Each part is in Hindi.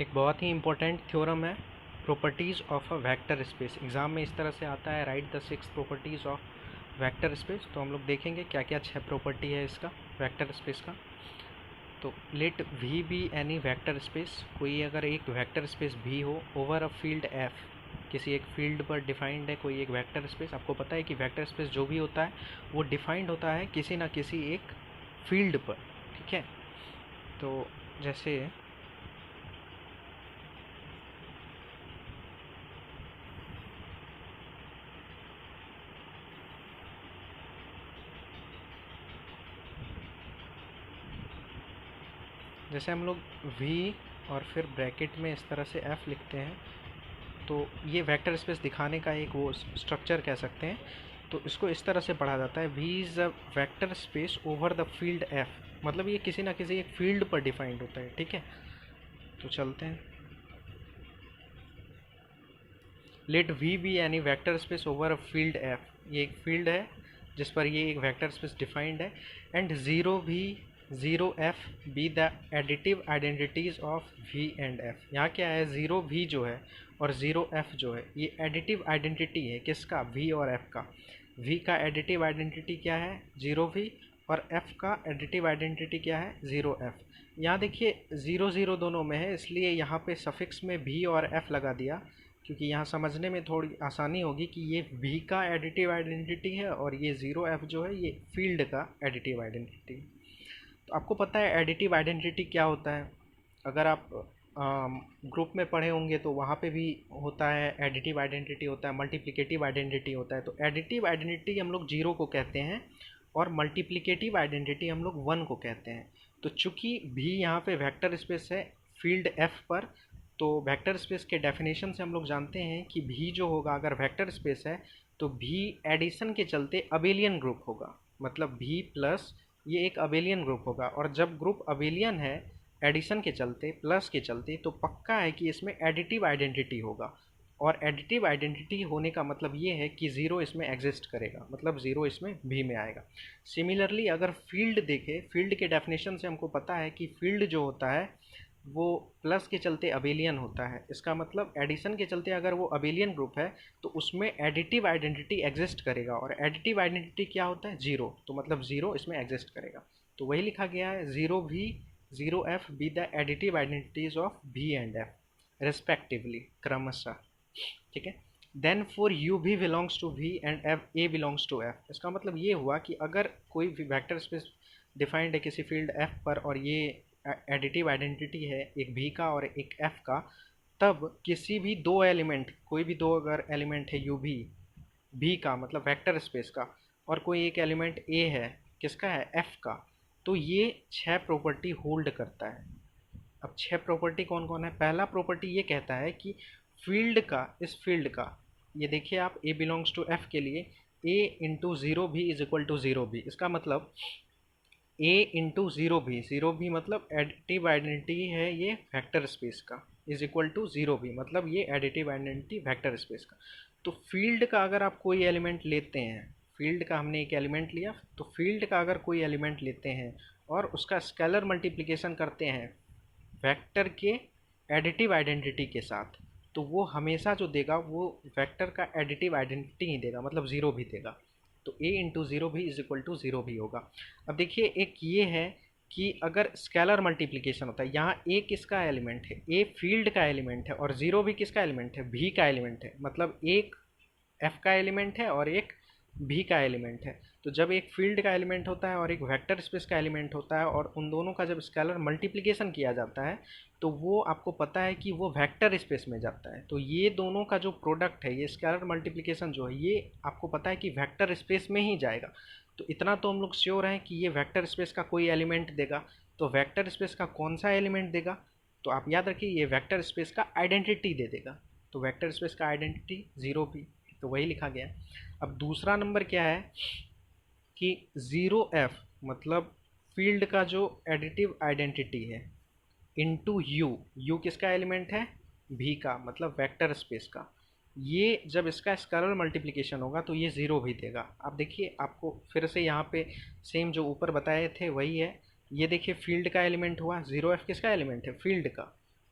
एक बहुत ही इम्पोर्टेंट थ्योरम है properties of a vector space. Exam में इस तरह से आता है, right the 6 properties of vector space. तो हम लोग देखेंगे क्या क्या 6 प्रॉपर्टी है इसका वेक्टर स्पेस का। तो let V be any vector space, कोई अगर एक वेक्टर स्पेस भी हो ओवर अ फील्ड एफ, किसी एक फील्ड पर डिफाइंड है कोई एक वेक्टर स्पेस। आपको पता है कि वेक्टर स्पेस जो भी होता है वो डिफाइंड होता है किसी ना किसी एक फील्ड पर, ठीक है। तो जैसे जैसे हम लोग v और फिर ब्रैकेट में इस तरह से f लिखते हैं, तो ये वेक्टर स्पेस दिखाने का एक वो स्ट्रक्चर कह सकते हैं। तो इसको इस तरह से पढ़ा जाता है, v is a vector space over the field f, मतलब ये किसी ना किसी एक फील्ड पर डिफाइंड होता है, ठीक है। तो चलते हैं, let v be any vector space over a field f, ये एक फील्ड है जिस पर ये एक वेक्टर स्पेस डिफाइंड है। And zero F be the additive identities of v and f। यहाँ क्या है, ज़ीरो v जो है और ज़ीरो f जो है ये एडिटिव आइडेंटिटी है किसका, v और f का। v का एडिटिव आइडेंटिटी क्या है, ज़ीरो v, और f का एडिटिव आइडेंटिटी क्या है, ज़ीरो f। यहाँ देखिए ज़ीरो ज़ीरो दोनों में है, इसलिए यहाँ पे सफिक्स में v और f लगा दिया, क्योंकि यहाँ समझने में थोड़ी आसानी होगी कि ये v का एडिटिव आइडेंटिटी है और ये ज़ीरो f जो है ये फील्ड का एडिटिव आइडेंटिटी। तो आपको पता है एडिटिव आइडेंटिटी क्या होता है, अगर आप ग्रुप में पढ़े होंगे तो वहाँ पे भी होता है, एडिटिव आइडेंटिटी होता है, मल्टीप्लिकेटिव आइडेंटिटी होता है। तो एडिटिव आइडेंटिटी हम लोग जीरो को कहते हैं और मल्टीप्लिकेटिव आइडेंटिटी हम लोग वन को कहते हैं। तो चूंकि भी यहाँ पे वेक्टर स्पेस है फील्ड एफ पर, तो वेक्टर स्पेस के डेफिनेशन से हम लोग जानते हैं कि भी जो होगा अगर वेक्टर स्पेस है तो भी एडिशन के चलते अबेलियन ग्रुप होगा, मतलब भी प्लस ये एक अबेलियन ग्रुप होगा। और जब ग्रुप अबेलियन है एडिशन के चलते प्लस के चलते, तो पक्का है कि इसमें एडिटिव आइडेंटिटी होगा। और एडिटिव आइडेंटिटी होने का मतलब ये है कि ज़ीरो इसमें एग्जिस्ट करेगा, मतलब ज़ीरो इसमें भी में आएगा। सिमिलरली अगर फील्ड देखें, फील्ड के डेफिनेशन से हमको पता है कि फील्ड जो होता है वो प्लस के चलते अबेलियन होता है। इसका मतलब एडिशन के चलते अगर वो अबेलियन ग्रुप है तो उसमें एडिटिव आइडेंटिटी एग्जिस्ट करेगा, और एडिटिव आइडेंटिटी क्या होता है, जीरो, तो मतलब ज़ीरो इसमें एग्जिस्ट करेगा। तो वही लिखा गया है, zero V zero F be the additive identities of V and F respectively, क्रमशः, ठीक है। देन फॉर यू भी belongs to V and F a belongs to F, इसका मतलब ये हुआ कि अगर कोई भी वेक्टर स्पेस डिफाइंड है किसी फील्ड एफ पर और ये एडिटिव आइडेंटिटी है एक भी का और एक एफ का, तब किसी भी दो एलिमेंट, कोई भी दो अगर एलिमेंट है यू भी का मतलब वेक्टर स्पेस का, और कोई एक एलिमेंट ए है किसका है, एफ का, तो ये 6 प्रॉपर्टी होल्ड करता है। अब 6 प्रॉपर्टी कौन कौन है, पहला प्रॉपर्टी ये कहता है कि फील्ड का, इस फील्ड का, ये देखिए आप ए बिलोंग्स टू एफ के लिए ए into zero V is equal to zero भी, इसका मतलब ए इंटू ज़ीरो भी मतलब एडिटिव आइडेंटिटी है ये वेक्टर स्पेस का, is equal to zero V मतलब ये एडिटिव आइडेंटिटी वेक्टर स्पेस का। तो फील्ड का अगर आप कोई एलिमेंट लेते हैं, फील्ड का हमने एक एलिमेंट लिया, तो फील्ड का अगर कोई एलिमेंट लेते हैं और उसका स्केलर मल्टीप्लिकेशन करते हैं वेक्टर के एडिटिव आइडेंटिटी के साथ, तो वो हमेशा जो देगा वो वेक्टर का एडिटिव आइडेंटिटी ही देगा, मतलब ज़ीरो भी देगा। तो a into zero V is equal to zero v होगा। अब देखिए एक ये है कि अगर स्केलर मल्टीप्लिकेशन होता है, यहाँ a किसका एलिमेंट है, a फील्ड का एलिमेंट है, और ज़ीरो भी किसका एलिमेंट है, भी का एलिमेंट है, मतलब एक f का एलिमेंट है और एक भी का एलिमेंट है। तो जब एक फील्ड का एलिमेंट होता है और एक वेक्टर स्पेस का एलिमेंट होता है और उन दोनों का जब स्केलर मल्टीप्लिकेशन किया जाता है तो वो आपको पता है कि वो वेक्टर स्पेस में जाता है। तो ये दोनों का जो प्रोडक्ट है, ये स्केलर मल्टीप्लिकेशन जो है, ये आपको पता है कि वेक्टर स्पेस में ही जाएगा। तो इतना तो हम लोग श्योर हैं कि ये वेक्टर स्पेस का कोई एलिमेंट देगा। तो वेक्टर स्पेस का कौन सा एलिमेंट देगा, तो आप याद रखिए ये वेक्टर स्पेस का आइडेंटिटी दे देगा। तो वेक्टर स्पेस का आइडेंटिटी ज़ीरो भी, तो वही लिखा गया। अब दूसरा नंबर क्या है कि ज़ीरो एफ मतलब फील्ड का जो एडिटिव आइडेंटिटी है इनटू यू, यू किसका एलिमेंट है, भी का, मतलब वेक्टर स्पेस का। ये जब इसका स्केलर मल्टीप्लिकेशन होगा तो ये ज़ीरो भी देगा। आप देखिए आपको फिर से यहाँ पे सेम जो ऊपर बताए थे वही है। ये देखिए फील्ड का एलिमेंट हुआ, ज़ीरो एफ किसका एलिमेंट है, फील्ड का,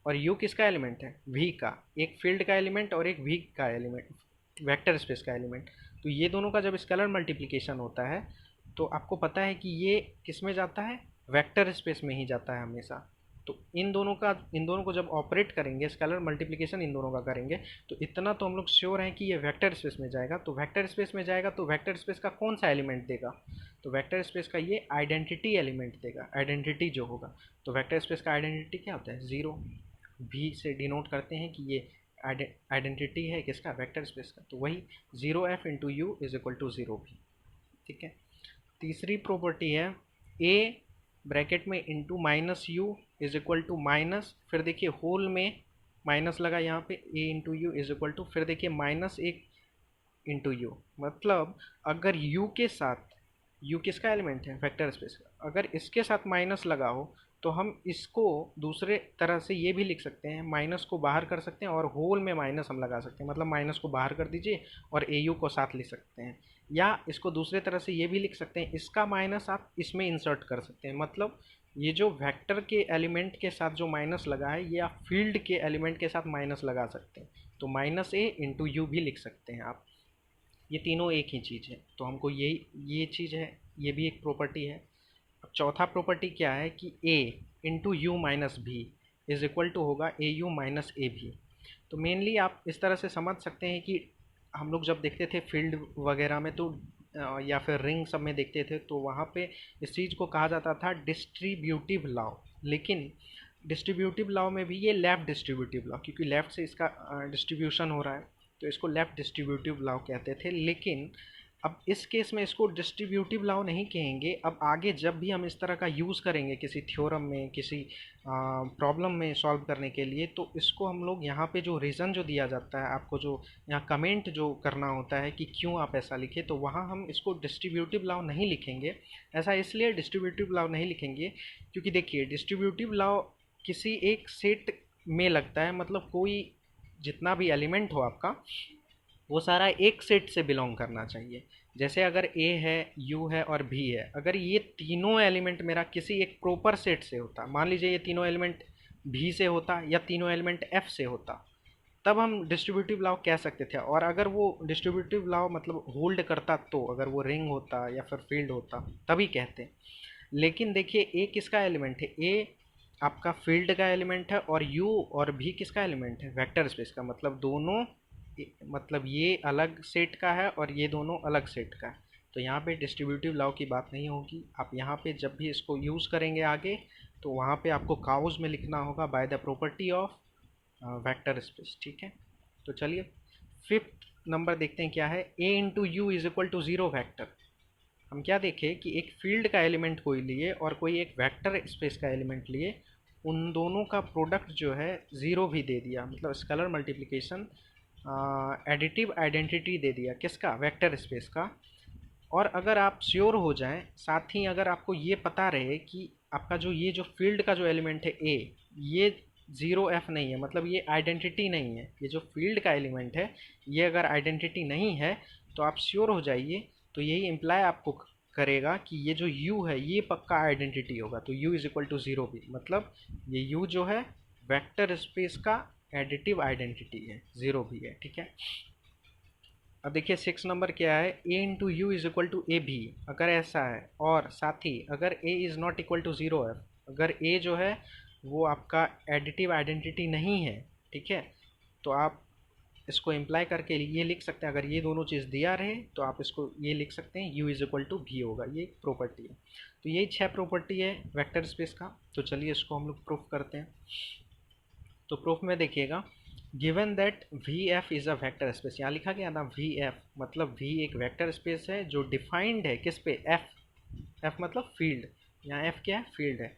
और यू किसका एलिमेंट है, वी का, एक फील्ड का एलिमेंट और एक वी का एलिमेंट, वेक्टर स्पेस का एलिमेंट। तो ये दोनों का जब स्केलर मल्टीप्लिकेशन होता है तो आपको पता है कि ये किस में जाता है, वेक्टर स्पेस में ही जाता है हमेशा। तो इन दोनों को जब ऑपरेट करेंगे, स्केलर मल्टीप्लिकेशन इन दोनों का करेंगे, तो इतना तो हम लोग श्योर हैं कि ये वेक्टर स्पेस में जाएगा। तो वेक्टर स्पेस में जाएगा तो वेक्टर स्पेस का कौन सा एलिमेंट देगा, तो वेक्टर स्पेस का ये आइडेंटिटी एलिमेंट देगा, आइडेंटिटी जो होगा। तो वेक्टर स्पेस का आइडेंटिटी क्या होता है, ज़ीरो, भी से डिनोट करते हैं कि ये आइडेंटिटी है किसका, वेक्टर स्पेस का। तो वही 0f into u is equal to 0v। ठीक है। तीसरी प्रॉपर्टी है a ब्रैकेट में into minus u is equal to minus, फिर देखिए होल में माइनस लगा यहाँ पे, a into u is equal to, फिर देखिए माइनस एक इंटू यू। मतलब अगर u के साथ, u किसका एलिमेंट है, वेक्टर स्पेस का, अगर इसके साथ माइनस लगा हो तो हम इसको दूसरे तरह से ये भी लिख सकते हैं, माइनस को बाहर कर सकते हैं और होल में माइनस हम लगा सकते हैं, मतलब माइनस को बाहर कर दीजिए और ए यू को साथ लिख सकते हैं। या इसको दूसरे तरह से ये भी लिख सकते हैं, इसका माइनस आप इसमें इंसर्ट कर सकते हैं। मतलब ये जो वेक्टर के एलिमेंट के साथ जो माइनस लगा है, ये आप फील्ड के एलिमेंट के साथ माइनस लगा सकते हैं। तो माइनस ए इंटू यू भी लिख सकते हैं आप। ये तीनों एक ही चीज़ है, तो हमको ये चीज़ है, ये भी एक प्रॉपर्टी है। अब चौथा प्रॉपर्टी क्या है कि a इंटू यू माइनस भी इज इक्वल टू होगा ए यू माइनस ए भी। तो मेनली आप इस तरह से समझ सकते हैं कि हम लोग जब देखते थे फील्ड वगैरह में तो या फिर रिंग सब में देखते थे, तो वहाँ पे इस चीज़ को कहा जाता था डिस्ट्रीब्यूटिव लॉ। लेकिन डिस्ट्रीब्यूटिव लॉ में भी ये लेफ्ट डिस्ट्रीब्यूटिव लॉ, क्योंकि लेफ़्ट से इसका डिस्ट्रीब्यूशन हो रहा है, तो इसको लेफ्ट डिस्ट्रीब्यूटिव लॉ कहते थे। लेकिन अब इस केस में इसको डिस्ट्रीब्यूटिव लॉ नहीं कहेंगे। अब आगे जब भी हम इस तरह का यूज़ करेंगे किसी थ्योरम में, किसी प्रॉब्लम में सॉल्व करने के लिए, तो इसको हम लोग यहाँ पे जो रीज़न जो दिया जाता है, आपको जो यहाँ कमेंट जो करना होता है कि क्यों आप ऐसा लिखे, तो वहाँ हम इसको डिस्ट्रीब्यूटिव लॉ नहीं लिखेंगे। ऐसा इसलिए डिस्ट्रीब्यूटिव लॉ नहीं लिखेंगे क्योंकि देखिए डिस्ट्रीब्यूटिव लॉ किसी एक सेट में लगता है, मतलब कोई जितना भी एलिमेंट हो आपका वो सारा एक सेट से बिलोंग करना चाहिए। जैसे अगर ए है, यू है और भी है, अगर ये तीनों एलिमेंट मेरा किसी एक प्रॉपर सेट से होता, मान लीजिए ये तीनों एलिमेंट भी से होता या तीनों एलिमेंट एफ से होता, तब हम डिस्ट्रीब्यूटिव लॉ कह सकते थे। और अगर वो डिस्ट्रीब्यूटिव लॉ मतलब होल्ड करता, तो अगर वो रिंग होता या फिर फील्ड होता तभी कहते। लेकिन देखिए ए किसका एलिमेंट है, ए आपका फील्ड का एलिमेंट है और यू और भी किसका एलिमेंट है, वेक्टर स्पेस का। मतलब दोनों, मतलब ये अलग सेट का है और ये दोनों अलग सेट का है। तो यहाँ पे डिस्ट्रीब्यूटिव लॉ की बात नहीं होगी। आप यहाँ पे जब भी इसको यूज़ करेंगे आगे, तो वहाँ पे आपको काउज में लिखना होगा bye the property of vector space. ठीक है। तो चलिए फिफ्थ नंबर देखते हैं क्या है, a into u is equal to zero vector. हम क्या देखें कि एक फील्ड का एलिमेंट कोई लिए और कोई एक वेक्टर स्पेस का एलिमेंट लिए, उन दोनों का प्रोडक्ट जो है ज़ीरो भी दे दिया, मतलब स्केलर मल्टीप्लिकेशन एडिटिव आइडेंटिटी दे दिया किसका, वेक्टर स्पेस का। और अगर आप श्योर हो जाएं, साथ ही अगर आपको ये पता रहे कि आपका जो ये जो फील्ड का जो एलिमेंट है ए, ये 0f नहीं है, मतलब ये आइडेंटिटी नहीं है, ये जो फील्ड का एलिमेंट है ये अगर आइडेंटिटी नहीं है, तो आप श्योर हो जाइए। तो यही इम्प्लाई आपको करेगा कि ये जो u है ये पक्का आइडेंटिटी होगा। तो u इज इक्वल टू 0 भी, मतलब ये u जो है वेक्टर स्पेस का एडिटिव आइडेंटिटी है, 0 भी है। ठीक है। अब देखिए 6 नंबर क्या है, a into u is equal to a v, अगर ऐसा है, और साथ ही अगर a is not equal to 0f, अगर a जो है वो आपका एडिटिव आइडेंटिटी नहीं है, ठीक है, तो आप इसको इम्प्लाई करके ये लिख सकते हैं, अगर ये दोनों चीज़ दिया रहे तो आप इसको ये लिख सकते हैं u इज इक्वल टू भी होगा। ये एक प्रॉपर्टी है। तो यही 6 प्रॉपर्टी है वेक्टर स्पेस का। तो चलिए इसको हम लोग प्रूफ करते हैं। तो प्रूफ में देखिएगा, given that V F is a vector space, यहाँ लिखा गया ना वी एफ, मतलब वी एक वेक्टर स्पेस है जो डिफाइंड है किस पे, एफ, एफ मतलब फील्ड, यहाँ एफ क्या है, फील्ड है।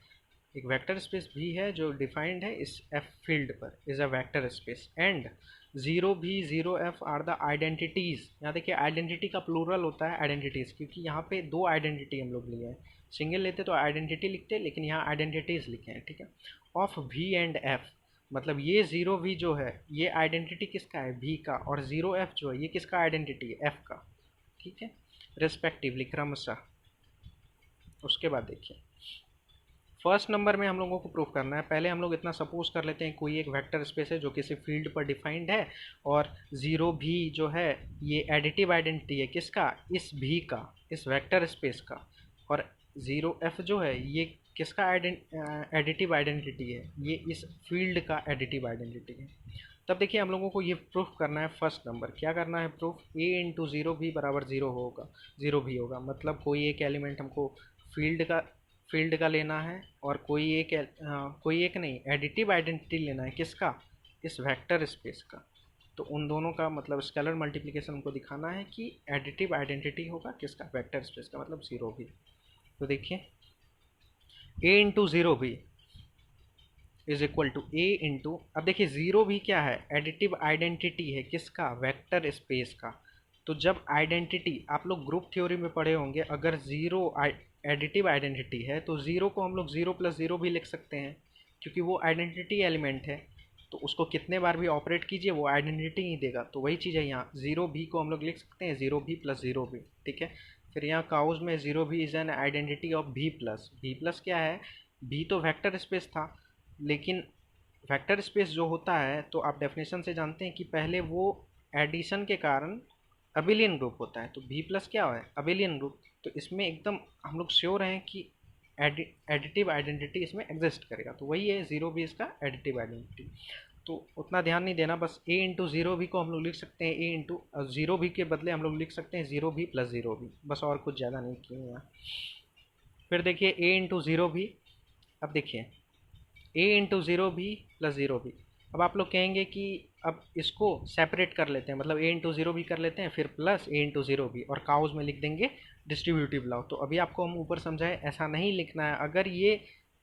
एक वेक्टर स्पेस भी है जो डिफाइंड है इस एफ फील्ड पर, is a vector space, and zero v zero f are the identities. यहाँ देखिए आइडेंटिटी का प्लूरल होता है आइडेंटिटीज़, क्योंकि यहाँ पे दो आइडेंटिटी हम लोग लिए हैं, सिंगल लेते तो आइडेंटिटी लिखते, लेकिन यहाँ आइडेंटिटीज़ लिखे हैं। ठीक है। ऑफ वी एंड एफ, मतलब ये ज़ीरो वी जो है ये आइडेंटिटी किसका है, वी का, और ज़ीरो एफ जो है ये किसका आइडेंटिटी है, एफ का। ठीक है, रिस्पेक्टिवली, क्रमशः। उसके बाद देखिए फर्स्ट नंबर में हम लोगों को प्रूफ करना है, पहले हम लोग इतना सपोज कर लेते हैं कोई एक वेक्टर स्पेस है जो किसी फील्ड पर डिफाइंड है, और ज़ीरो भी जो है ये एडिटिव आइडेंटिटी है किसका, इस भी का, इस वेक्टर स्पेस का, और ज़ीरो एफ जो है ये किसका एडिटिव आइडेंटिटी है, ये इस फील्ड का एडिटिव आइडेंटिटी है। तब देखिए हम लोगों को ये प्रूफ करना है फर्स्ट नंबर, क्या करना है प्रूफ, ए इंटू ज़ीरो भी बराबर ज़ीरो होगा, ज़ीरो भी होगा, मतलब कोई एक एलिमेंट हमको फील्ड का लेना है, और कोई एक नहीं, एडिटिव आइडेंटिटी लेना है किसका, इस वेक्टर स्पेस का। तो उन दोनों का मतलब स्केलर मल्टीप्लिकेशन हमको दिखाना है कि एडिटिव आइडेंटिटी होगा किसका, वेक्टर स्पेस का, मतलब ज़ीरो भी। तो देखिए a into zero V is equal to a into, अब देखिए ज़ीरो भी क्या है, एडिटिव आइडेंटिटी है किसका, वेक्टर स्पेस का। तो जब आइडेंटिटी आप लोग ग्रुप थ्योरी में पढ़े होंगे, अगर ज़ीरो एडिटिव आइडेंटिटी है तो ज़ीरो को हम लोग ज़ीरो प्लस ज़ीरो भी लिख सकते हैं, क्योंकि वो आइडेंटिटी एलिमेंट है, तो उसको कितने बार भी ऑपरेट कीजिए वो आइडेंटिटी ही देगा। तो वही चीज़ है यहाँ, ज़ीरो भी को हम लोग लिख सकते हैं zero V plus zero V, ठीक है। फिर यहाँ काउज में ज़ीरो भी इज़ एन आइडेंटिटी ऑफ भी प्लस क्या है, भी तो वेक्टर स्पेस था, लेकिन वेक्टर स्पेस जो होता है तो आप डेफिनेशन से जानते हैं कि पहले वो एडिशन के कारण अबिलियन ग्रुप होता है, तो बी प्लस क्या है, अबिलियन ग्रुप। तो इसमें एकदम हम लोग श्योर हैं कि एडिटिव आइडेंटिटी इसमें एग्जिस्ट करेगा, तो वही है ज़ीरो भी इसका एडिटिव आइडेंटिटी। तो उतना ध्यान नहीं देना, बस ए इंटू ज़ीरो भी को हम लोग लिख सकते हैं ए इंटू ज़ीरो भी के बदले हम लोग लिख सकते हैं ज़ीरो भी प्लस ज़ीरो भी, बस और कुछ ज़्यादा नहीं किए यहाँ। फिर देखिए ए इंटू ज़ीरो भी, अब देखिए a into zero V plus zero V. अब आप लोग कहेंगे कि अब इसको सेपरेट कर लेते हैं, मतलब ए इंटू ज़ीरो भी कर लेते हैं फिर प्लस ए इंटू ज़ीरो भी, और काउज में लिख देंगे डिस्ट्रीब्यूटिव लॉ। तो अभी आपको हम ऊपर समझाए ऐसा नहीं लिखना है, अगर ये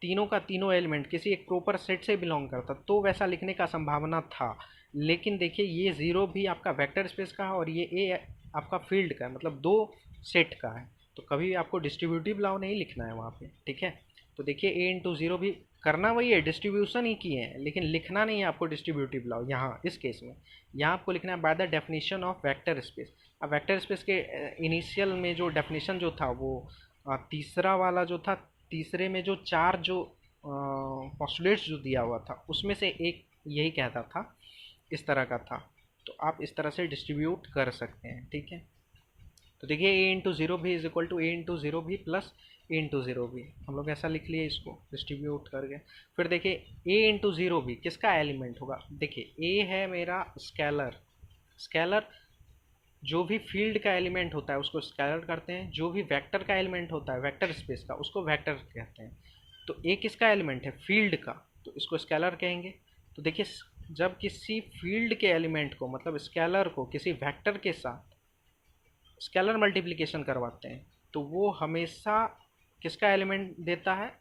तीनों का तीनों एलिमेंट किसी एक प्रॉपर सेट से बिलोंग करता तो वैसा लिखने का संभावना था, लेकिन देखिए ये ज़ीरो भी आपका वेक्टर स्पेस का है और ये ए आपका फील्ड का है, मतलब दो सेट का है, तो कभी आपको डिस्ट्रीब्यूटिव लॉ नहीं लिखना है वहाँ पे, ठीक है। तो देखिए ए इंटू ज़ीरो भी करना वही है, डिस्ट्रीब्यूशन ही किए हैं, लेकिन लिखना नहीं है आपको डिस्ट्रीब्यूटिव लॉ यहाँ इस केस में। यहाँ आपको लिखना है bye the definition of vector space. अब वेक्टर स्पेस के इनिशियल में जो डेफिनेशन जो था वो तीसरा वाला जो था, तीसरे में जो चार जो पोस्टुलेट्स जो दिया हुआ था उसमें से एक यही कहता था, इस तरह का था, तो आप इस तरह से डिस्ट्रीब्यूट कर सकते हैं, ठीक है। तो देखिए a into zero V is equal to a into zero V plus a into zero V, हम लोग ऐसा लिख लिए इसको डिस्ट्रीब्यूट करके। फिर देखिए ए इंटू ज़ीरो भी किसका एलिमेंट होगा, देखिए ए है मेरा स्केलर जो भी फील्ड का एलिमेंट होता है उसको स्केलर करते हैं, जो भी वेक्टर का एलिमेंट होता है वेक्टर स्पेस का उसको वेक्टर कहते हैं। तो ए किसका एलिमेंट है, फील्ड का, तो इसको स्केलर कहेंगे। तो देखिए जब किसी फील्ड के एलिमेंट को मतलब स्केलर को किसी वेक्टर के साथ स्केलर मल्टीप्लिकेशन करवाते हैं तो वो हमेशा किसका एलिमेंट देता है,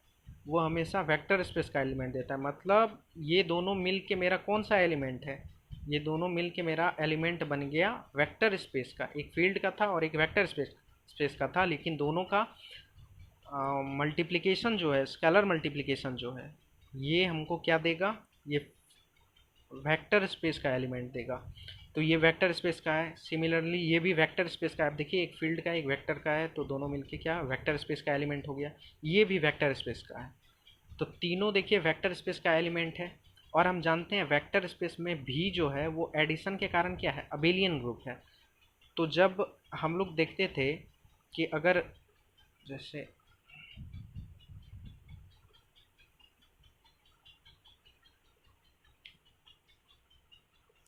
वो हमेशा वेक्टर स्पेस का एलिमेंट देता है। मतलब ये दोनों मिल के मेरा कौन सा एलिमेंट है, ये दोनों मिल के मेरा एलिमेंट बन गया वेक्टर स्पेस का, एक फील्ड का था और एक वेक्टर स्पेस का था, लेकिन दोनों का मल्टीप्लिकेशन जो है, स्केलर मल्टीप्लिकेशन जो है, ये हमको क्या देगा, ये वेक्टर स्पेस का एलिमेंट देगा। तो ये वेक्टर स्पेस का है, सिमिलरली ये भी वेक्टर स्पेस का है। आप देखिए एक फील्ड का एक वेक्टर का है, तो दोनों मिलके क्या वेक्टर स्पेस का एलिमेंट हो गया, ये भी वेक्टर स्पेस का है। तो तीनों देखिए वेक्टर स्पेस का एलिमेंट है, और हम जानते हैं वेक्टर स्पेस में भी जो है वो एडिशन के कारण क्या है, अबेलियन ग्रुप है। तो जब हम लोग देखते थे कि अगर जैसे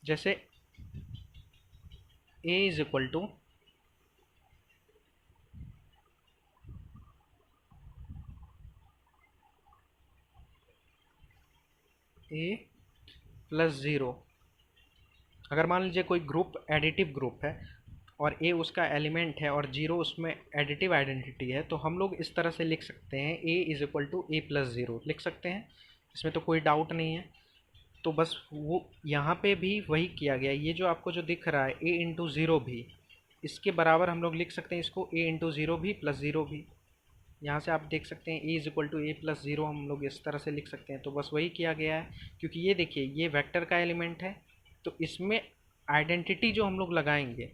जैसे a is equal to a plus zero, अगर मान लीजिए कोई ग्रुप एडिटिव ग्रुप है और ए उसका एलिमेंट है और जीरो उसमें एडिटिव आइडेंटिटी है, तो हम लोग इस तरह से लिख सकते हैं a is equal to a plus zero लिख सकते हैं, इसमें तो कोई डाउट नहीं है। तो बस वो यहाँ पे भी वही किया गया, ये जो आपको जो दिख रहा है ए इंटू ज़ीरो भी, इसके बराबर हम लोग लिख सकते हैं इसको a into zero V plus zero भी। यहाँ से आप देख सकते हैं a is equal to a plus zero हम लोग इस तरह से लिख सकते हैं, तो बस वही किया गया है। क्योंकि ये देखिए ये वेक्टर का एलिमेंट है, तो इसमें आइडेंटिटी जो हम लोग लगाएंगे,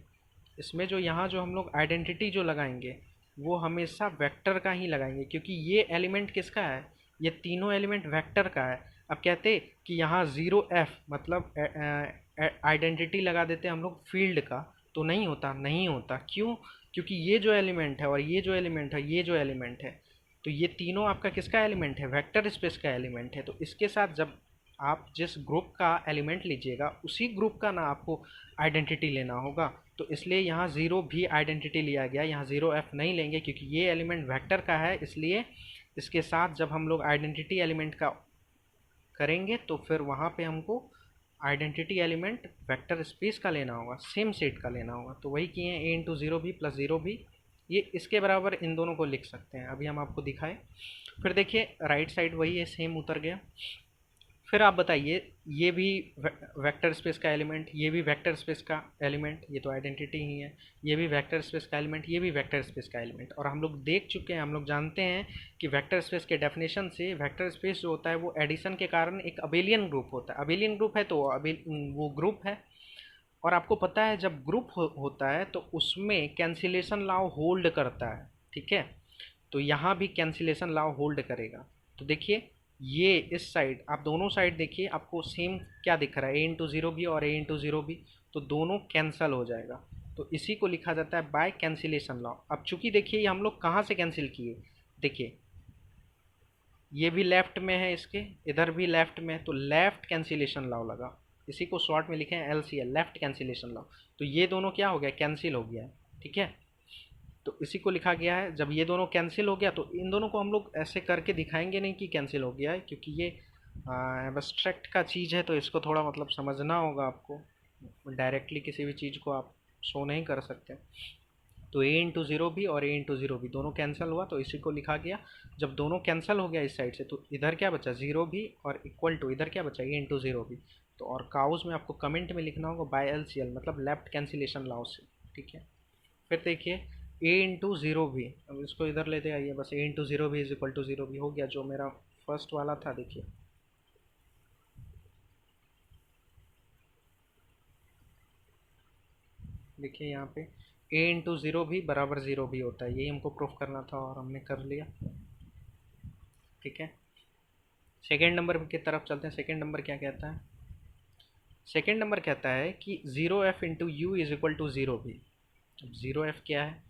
इसमें जो यहाँ जो हम लोग आइडेंटिटी जो लगाएंगे वो हमेशा वेक्टर का ही लगाएंगे, क्योंकि ये एलिमेंट किसका है, ये तीनों एलिमेंट वेक्टर का है। अब कहते कि यहाँ 0f मतलब आइडेंटिटी लगा देते हम लोग फील्ड का, तो नहीं होता, नहीं होता। क्यों? क्योंकि ये जो एलिमेंट है और ये जो एलिमेंट है, ये जो एलिमेंट है, तो ये तीनों आपका किसका एलिमेंट है? वेक्टर स्पेस का एलिमेंट है। तो इसके साथ जब आप जिस ग्रुप का एलिमेंट लीजिएगा उसी ग्रुप का ना आपको आइडेंटिटी लेना होगा। तो इसलिए यहाँ ज़ीरो भी आइडेंटिटी लिया गया, यहाँ 0f नहीं लेंगे क्योंकि ये एलिमेंट वेक्टर का है। इसलिए इसके साथ जब हम लोग आइडेंटिटी एलिमेंट का करेंगे तो फिर वहाँ पे हमको आइडेंटिटी एलिमेंट वेक्टर स्पेस का लेना होगा, सेम सेट का लेना होगा। तो वही किए हैं, a into zero V plus zero v, ये इसके बराबर इन दोनों को लिख सकते हैं। अभी हम आपको दिखाएं। फिर देखिए राइट साइड वही है, सेम उतर गया। फिर आप बताइए, ये भी वेक्टर स्पेस का एलिमेंट, ये भी वेक्टर स्पेस का एलिमेंट, ये तो आइडेंटिटी ही है। ये भी वेक्टर स्पेस का एलिमेंट, ये भी वेक्टर स्पेस का एलिमेंट। और हम लोग देख चुके हैं, हम लोग जानते हैं कि वेक्टर स्पेस के डेफिनेशन से वेक्टर स्पेस जो होता है वो एडिशन के कारण एक अबेलियन ग्रुप होता है। अबेलियन ग्रुप है तो वो ग्रुप है। और आपको पता है जब ग्रुप होता है तो उसमें कैंसिलेशन लॉ होल्ड करता है, ठीक है। तो यहाँ भी कैंसिलेशन लॉ होल्ड करेगा। तो देखिए ये इस साइड, आप दोनों साइड देखिए, आपको सेम क्या दिख रहा है, ए इंटू ज़ीरो भी और ए इंटू ज़ीरो भी, तो दोनों कैंसल हो जाएगा। तो इसी को लिखा जाता है बाय कैंसिलेशन लॉ। अब चूंकि देखिए ये हम लोग कहाँ से कैंसिल किए, देखिए ये भी लेफ्ट में है, इसके इधर भी लेफ्ट में, तो लेफ्ट कैंसिलेशन लॉ लगा। इसी को शॉर्ट में लिखे हैं LCL, लेफ्ट कैंसिलेशन लॉ। तो ये दोनों क्या हो गया, कैंसिल हो गया है, ठीक है। तो इसी को लिखा गया है, जब ये दोनों कैंसिल हो गया तो इन दोनों को हम लोग ऐसे करके दिखाएंगे नहीं कि कैंसिल हो गया है, क्योंकि ये एब्स्ट्रैक्ट का चीज़ है, तो इसको थोड़ा मतलब समझना होगा आपको। डायरेक्टली किसी भी चीज़ को आप शो नहीं कर सकते। तो ए इंटू ज़ीरो भी और ए इंटू ज़ीरो भी दोनों कैंसिल हुआ, तो इसी को लिखा गया। जब दोनों कैंसिल हो गया इस साइड से, तो इधर क्या बचा, ज़ीरो भी, और इक्वल टू इधर क्या बचा, ए इंटू ज़ीरो भी। तो और काउज में आपको कमेंट में लिखना होगा बाय LCL, मतलब लेफ्ट कैंसिलेशन लॉ से, ठीक है। फिर देखिए ए इंटू ज़ीरो भी, अब इसको इधर लेते आइए, बस ए into zero V is equal to zero v हो गया, जो मेरा फर्स्ट वाला था। देखिए देखिए यहाँ पे ए इंटू ज़ीरो भी बराबर ज़ीरो भी होता है, यही हमको प्रूफ करना था और हमने कर लिया, ठीक है। सेकेंड नंबर की तरफ चलते हैं। सेकेंड नंबर क्या कहता है? सेकेंड नंबर कहता है कि zero F into u is equal to zero V. अब ज़ीरो एफ क्या है,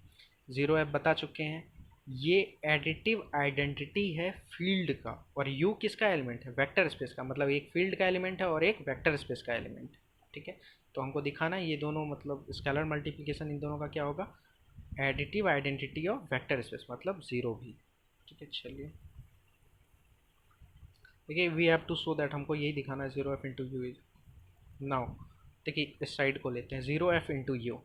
ज़ीरो एफ बता चुके हैं, ये एडिटिव आइडेंटिटी है फील्ड का। और यू किसका एलिमेंट है, वेक्टर स्पेस का, मतलब एक फील्ड का एलिमेंट है और एक वेक्टर स्पेस का एलिमेंट, ठीक है। तो हमको दिखाना है ये दोनों, मतलब स्केलर मल्टीप्लिकेशन इन दोनों का क्या होगा, additive identity of vector space, मतलब ज़ीरो भी, ठीक है। चलिए देखिए, we have to show that, हमको यही दिखाना है, zero F into u is now. देखिए इस साइड को लेते हैं, ज़ीरो एफ इंटू यू।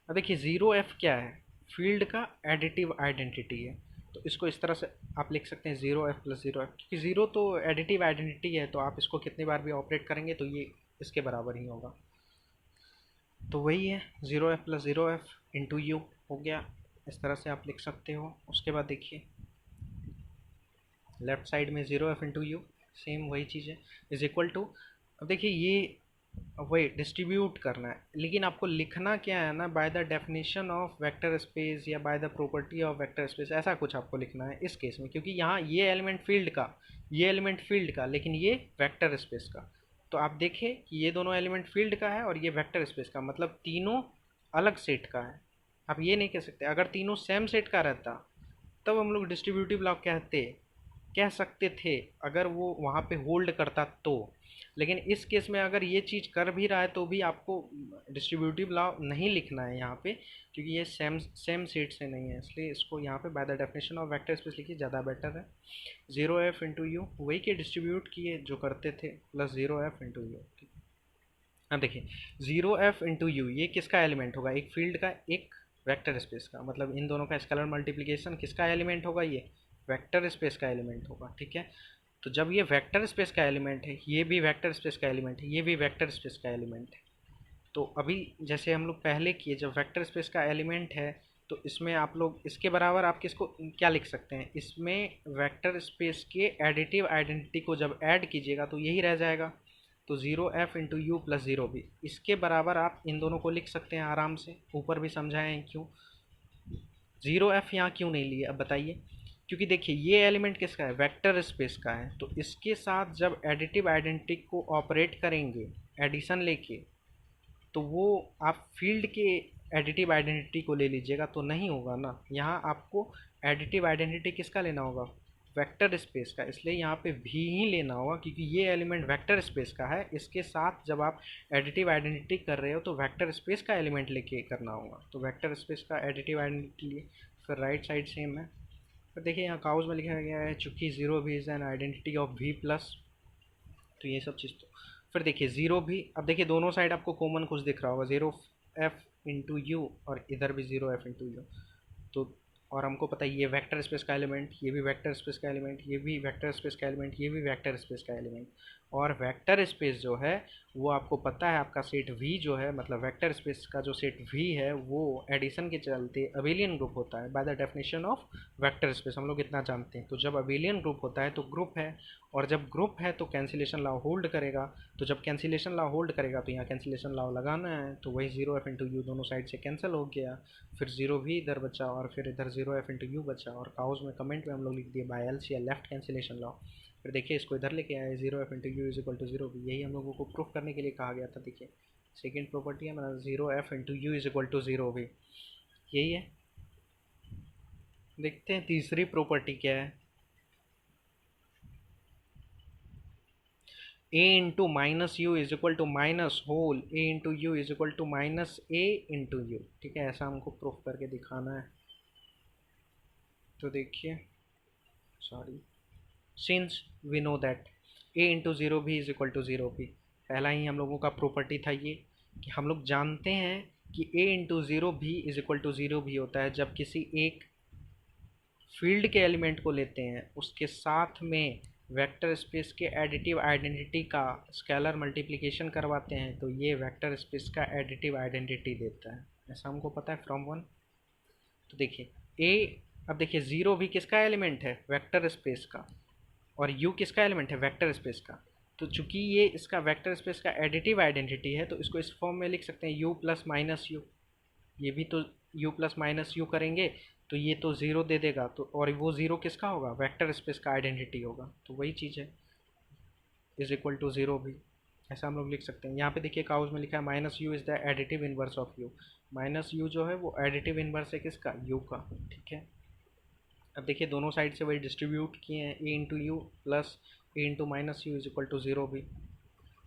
अब देखिए ज़ीरो एफ क्या है, फील्ड का एडिटिव आइडेंटिटी है। तो इसको इस तरह से आप लिख सकते हैं, zero F plus zero F, क्योंकि ज़ीरो तो एडिटिव आइडेंटिटी है, तो आप इसको कितनी बार भी ऑपरेट करेंगे तो ये इसके बराबर ही होगा। तो वही है, zero F plus zero F into you हो गया, इस तरह से आप लिख सकते हो। उसके बाद देखिए लेफ्ट साइड में zero F into you, same वही चीज़ है, इज इक्वल टू। अब देखिए ये वही डिस्ट्रीब्यूट करना है, लेकिन आपको लिखना क्या है ना, by the definition of vector space या by the property of vector space, ऐसा कुछ आपको लिखना है इस केस में, क्योंकि यहाँ ये एलिमेंट फील्ड का, ये एलिमेंट फील्ड का, लेकिन ये वेक्टर स्पेस का। तो आप देखें कि ये दोनों एलिमेंट फील्ड का है और ये वेक्टर स्पेस का, मतलब तीनों अलग सेट का है। आप ये नहीं कह सकते, अगर तीनों सेम सेट का रहता तब हम लोग डिस्ट्रीब्यूटिव लॉ कह सकते थे, अगर वो वहाँ पे होल्ड करता तो। लेकिन इस केस में अगर ये चीज़ कर भी रहा है तो भी आपको डिस्ट्रीब्यूटिव लॉ नहीं लिखना है यहाँ पे, क्योंकि ये सेम सेट से नहीं है, इसलिए इसको यहाँ पे bye the definition of vector space लिखिए, ज़्यादा बेटर है। ज़ीरो एफ इंटू यू वही के डिस्ट्रीब्यूट किए जो करते थे, plus zero F into you. अब देखिए ज़ीरो एफ इंटू यू ये किसका एलिमेंट होगा, एक फील्ड का, एक वेक्टर स्पेस का, मतलब इन दोनों का स्केलर मल्टीप्लिकेशन किसका एलिमेंट होगा, ये वेक्टर स्पेस का एलिमेंट होगा, ठीक है। तो जब ये वेक्टर स्पेस का एलिमेंट है, ये भी वेक्टर स्पेस का एलिमेंट है, ये भी वेक्टर स्पेस का एलिमेंट है। तो अभी जैसे हम लोग पहले किए, जब वेक्टर स्पेस का एलिमेंट है तो इसमें आप लोग इसके बराबर आप किसको क्या लिख सकते हैं, इसमें वेक्टर स्पेस के एडिटिव आइडेंटिटी को जब ऐड कीजिएगा तो यही रह जाएगा। तो zero F into u plus zero भी, इसके बराबर आप इन दोनों को लिख सकते हैं आराम से, ऊपर भी समझाएं क्यों। ज़ीरो एफ यहाँ क्यों नहीं लिए अब बताइए, क्योंकि देखिए ये एलिमेंट किसका है, वेक्टर स्पेस का है, तो इसके साथ जब एडिटिव आइडेंटिटी को ऑपरेट करेंगे एडिशन लेके, तो वो आप फील्ड के एडिटिव आइडेंटिटी को ले लीजिएगा तो नहीं होगा ना। यहाँ आपको एडिटिव आइडेंटिटी किसका लेना होगा, वेक्टर स्पेस का, इसलिए यहाँ पे भी ही लेना होगा क्योंकि ये एलिमेंट वेक्टर स्पेस का है। इसके साथ जब आप एडिटिव आइडेंटिटी कर रहे हो तो वेक्टर स्पेस का एलिमेंट लेके करना होगा, तो वेक्टर स्पेस का एडिटिव आइडेंटिटी लिए। फिर राइट साइड सेम है। फिर देखिए यहाँ काउज में लिखा गया है चूँकि zero V is an identity of V plus, तो ये सब चीज़। तो फिर देखिए ज़ीरो भी, अब देखिए दोनों साइड आपको कॉमन कुछ दिख रहा होगा, ज़ीरो एफ इंटू यू और इधर भी ज़ीरो एफ इंटू यू। तो और हमको पता है ये वेक्टर स्पेस का एलिमेंट, ये भी वेक्टर स्पेस का एलिमेंट, ये भी वेक्टर स्पेस का एलिमेंट, ये भी वेक्टर स्पेस का एलिमेंट। और वेक्टर स्पेस जो है वो आपको पता है आपका सेट वी जो है, मतलब वेक्टर स्पेस का जो सेट वी है वो एडिशन के चलते अबेलियन ग्रुप होता है bye the definition of vector space, हम लोग इतना जानते हैं। तो जब अबेलियन ग्रुप होता है तो ग्रुप है, और जब ग्रुप है तो कैंसिलेशन लॉ होल्ड करेगा। तो जब कैंसिलेशन लॉ होल्ड करेगा तो यहाँ कैंसिलेशन लॉ लगाना है, तो वही जीरो एफ इंटू यू दोनों साइड से कैंसिल हो गया, फिर जीरो भी इधर बचा और फिर इधर जीरो एफ इंटू यू बचा। और काउज में कमेंट में हम लोग लिख दिए बाय एल्स या लेफ्ट कैंसिलेशन लॉ। फिर देखिए इसको इधर लेके आए, zero F into u is equal to zero V, यही हम लोगों को प्रूफ करने के लिए कहा गया था। देखिए सेकेंड प्रॉपर्टी है मतलब zero F into u is equal to zero V, यही है। देखते हैं तीसरी प्रॉपर्टी क्या है, a into minus u is equal to minus whole a into u is equal to minus a into u. ठीक है, ऐसा हमको प्रूफ करके दिखाना है। तो देखिए sorry, since we know that a into zero V is equal to zero V, पहला ही हम लोगों का प्रॉपर्टी था ये कि हम लोग जानते हैं कि a into zero V is equal to zero V होता है जब किसी एक फील्ड के एलिमेंट को लेते हैं उसके साथ में वेक्टर स्पेस के एडिटिव आइडेंटिटी का स्केलर मल्टीप्लिकेशन करवाते हैं, तो ये वेक्टर स्पेस का एडिटिव आइडेंटिटी देता है, ऐसा हमको पता है फ्रॉम वन। तो देखिए ए, अब देखिए ज़ीरो भी किसका एलिमेंट है, वेक्टर स्पेस का, और यू किसका एलिमेंट है, वेक्टर स्पेस का। तो चूंकि ये इसका वेक्टर स्पेस का एडिटिव आइडेंटिटी है तो इसको इस फॉर्म में लिख सकते हैं यू प्लस माइनस यू, ये भी तो u प्लस माइनस यू करेंगे तो ये तो ज़ीरो दे देगा, तो और वो ज़ीरो किसका होगा, वेक्टर स्पेस का आइडेंटिटी होगा, तो वही चीज़ है is equal to zero v, ऐसा हम लोग लिख सकते हैं। यहाँ पे देखिए काउज में लिखा है minus u is the additive inverse of you, minus you जो है वो एडिटिव इनवर्स है किसका, यू का। ठीक है, अब देखिए दोनों साइड से वही डिस्ट्रीब्यूट किए हैं, a into u plus a into minus u is equal to zero v,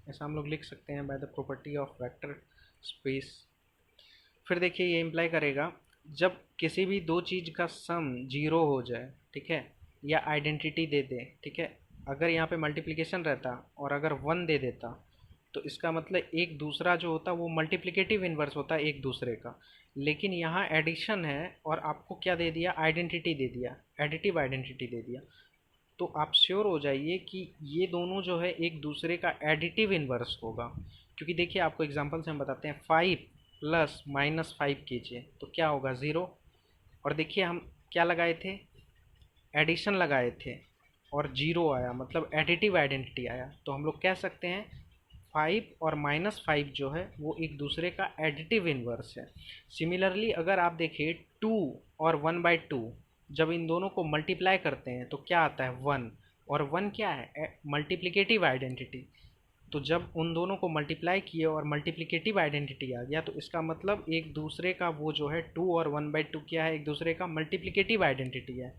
ऐसा हम लोग लिख सकते हैं by the property of vector space. फिर देखिए ये इम्प्लाई करेगा जब किसी भी दो चीज़ का सम जीरो हो जाए, ठीक है, या आइडेंटिटी दे दे, ठीक है, अगर यहाँ पे मल्टीप्लिकेशन रहता और अगर वन दे देता तो इसका मतलब एक दूसरा जो होता वो मल्टीप्लिकेटिव इन्वर्स होता है एक दूसरे का, लेकिन यहाँ एडिशन है और आपको क्या दे दिया, आइडेंटिटी दे दिया, एडिटिव आइडेंटिटी दे दिया, तो आप श्योर हो जाइए कि ये दोनों जो है एक दूसरे का एडिटिव इन्वर्स होगा। क्योंकि देखिए आपको एग्जांपल से हम बताते हैं, 5 प्लस माइनस 5 कीजिए तो क्या होगा, ज़ीरो। और देखिए हम क्या लगाए थे, एडिशन लगाए थे और जीरो आया, मतलब एडिटिव आइडेंटिटी आया, तो हम लोग कह सकते हैं 5 और माइनस 5 जो है वो एक दूसरे का एडिटिव इन्वर्स है। सिमिलरली अगर आप देखिए 2 और 1/2 जब इन दोनों को मल्टीप्लाई करते हैं तो क्या आता है, 1, और 1 क्या है, मल्टीप्लिकेटिव आइडेंटिटी। तो जब उन दोनों को मल्टीप्लाई किए और मल्टीप्लिकेटिव आइडेंटिटी आ गया तो इसका मतलब एक दूसरे का वो जो है 2 और 1/2 क्या है, एक दूसरे का मल्टीप्लिकेटिव आइडेंटिटी है।